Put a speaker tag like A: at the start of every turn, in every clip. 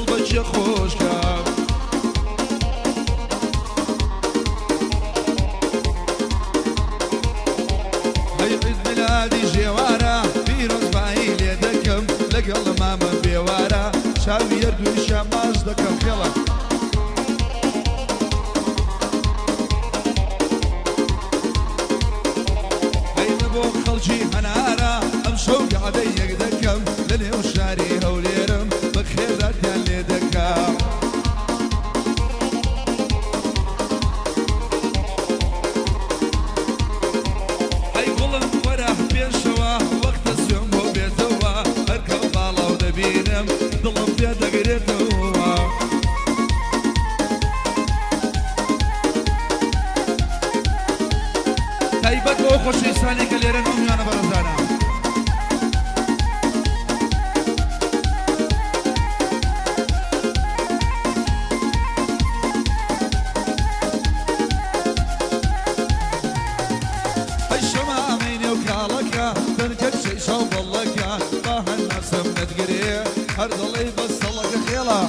A: بچه خوش کرد هی عید میلادی جواره پیروز بایی لیدکم لگل مامن بیواره شاوی اردوی شماز دکم خیلا هی نبو خلجی هناره ام شوق عدی دکم للی و شاری هوليرم بخيرات ياللي دكا هاي قلن وراه بين شوا وقت السيوم وبيتوا اركب بالا ودبينم ضلم في دقريتوا تايبك وخوشي ساني كليرن امي انا برزانا هر ضلي بس الله خيلا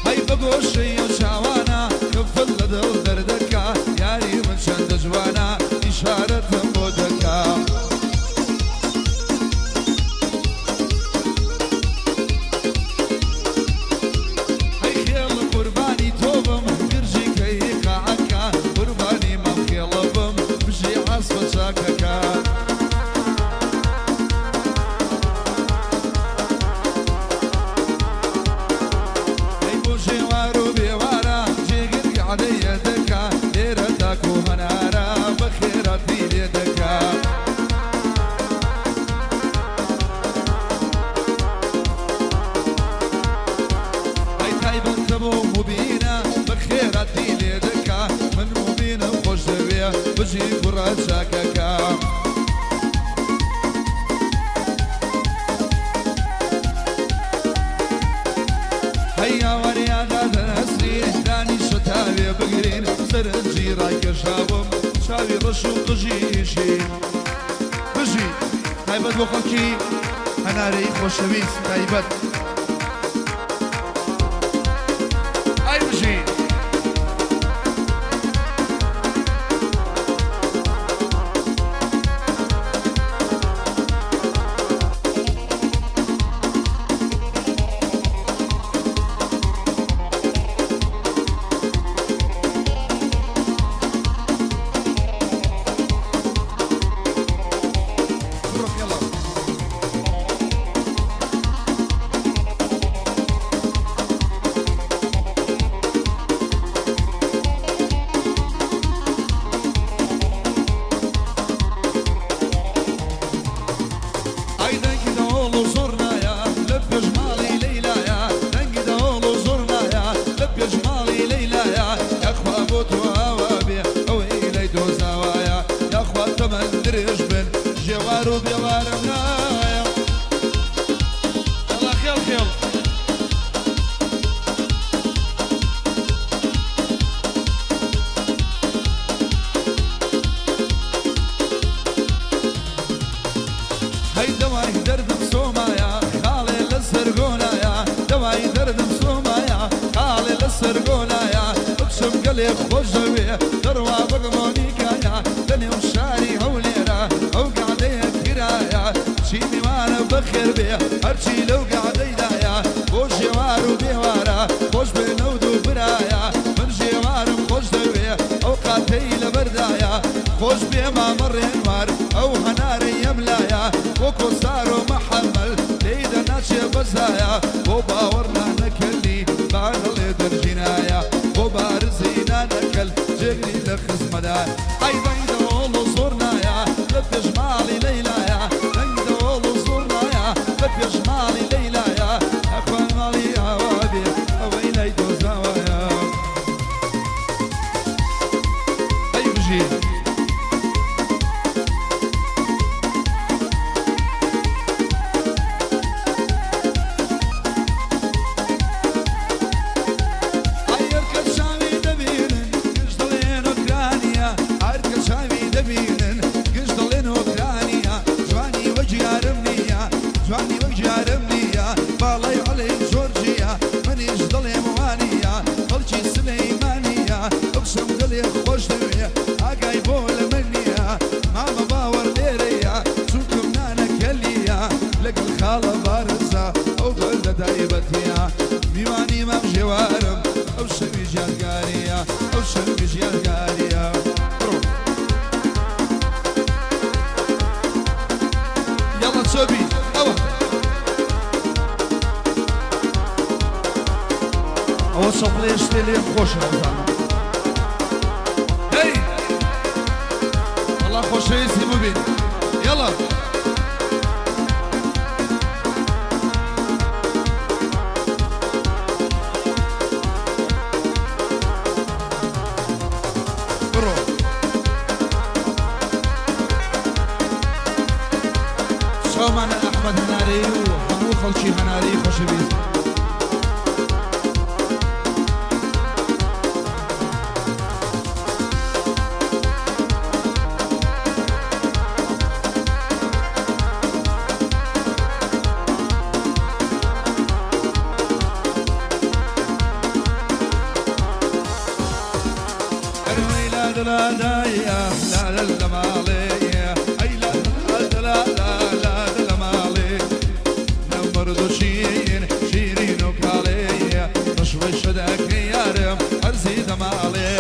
A: هاي بقوشي وشعوانا كفل لدل دردكا ياري من شند جوانا إشارة مودكا هاي خيل قرباني توبم برجي كي قاعكا قرباني ما خيلبم بجي عصف شاككا هاي بوجي وارو بيوارا جيقر قعدي يدكا ليرتك وهنارا بخيرتي ليدكا هاي تايبن تبو مبينة بخيرتي ليدكا من مبينة خوش دوية بجي برا شاككا هيا وريا غادا نسري داني شتاوي بقرين سرنجي رايك شاوم شاوي رشو قجيشي بجي تايبت بخلكي هناري خوشويس تايبت اي بجي جوارو بيوارنا يلا خيل خيل هاي دواي درد بصومايا خالي للسرقونايا دواي درد بصومايا خالي للسرقونايا اقسم قلي خوشوي دروا بقمونيكايا دني وشاري هوليرا او قعدي كرايا شيني وانا بخير بيه هرشي لو قعدي دايا خوش جوارو بيوارا خوش بنودو برايا من جوارم خوش دويه اوقاتي لبردايا خوش بيه ما مرين مار او هناري يملايا وكو صارو محمل ليدا ناشي بزايا وباورنا نكلي باغلي درجينايا وبارزينا نكل جغري لخص مداي ايضا يدولو صورنايا لبي جمالي ليلايا يدولو صورنايا لبي جمالي ليلايا اخوان مالي هوابي اوين ايدو زوايا اي بجي Arka دايبتيا میوانی مام جوارم او شوی جلگاریا او شوی جلگاریا يلا تسوبي او صفليش تلي خوش هي والله خوش يسيبوا بين يلا معنا احمد هناري وحمو خلشي هناري خوش بيز لا لا لا لا لا لا مالي اي لا لا لا شيرين وكالي نشوي شدك يارم ارزي دمالي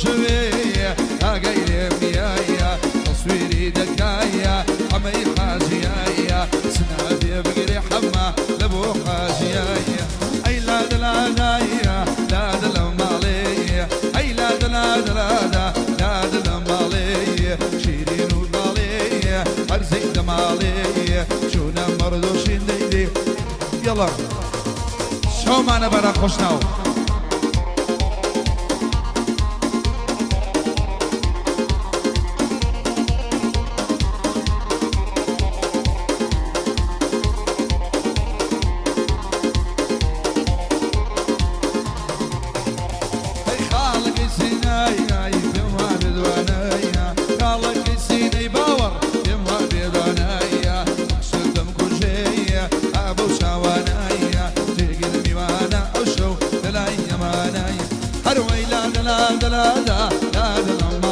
A: شوية أغير ميايا تصويري دكايا حمي حاجيايا سنادي بقري حما لبو حاجيايا أي لا دلا دايا لا دلا مالي أي لا دلا دلا لا دلا مالي شيرين ومالي أرزي دمالي شونا مردوشين ديدي يلا شو معنا برا خوشناو لا لا لا لا لا لا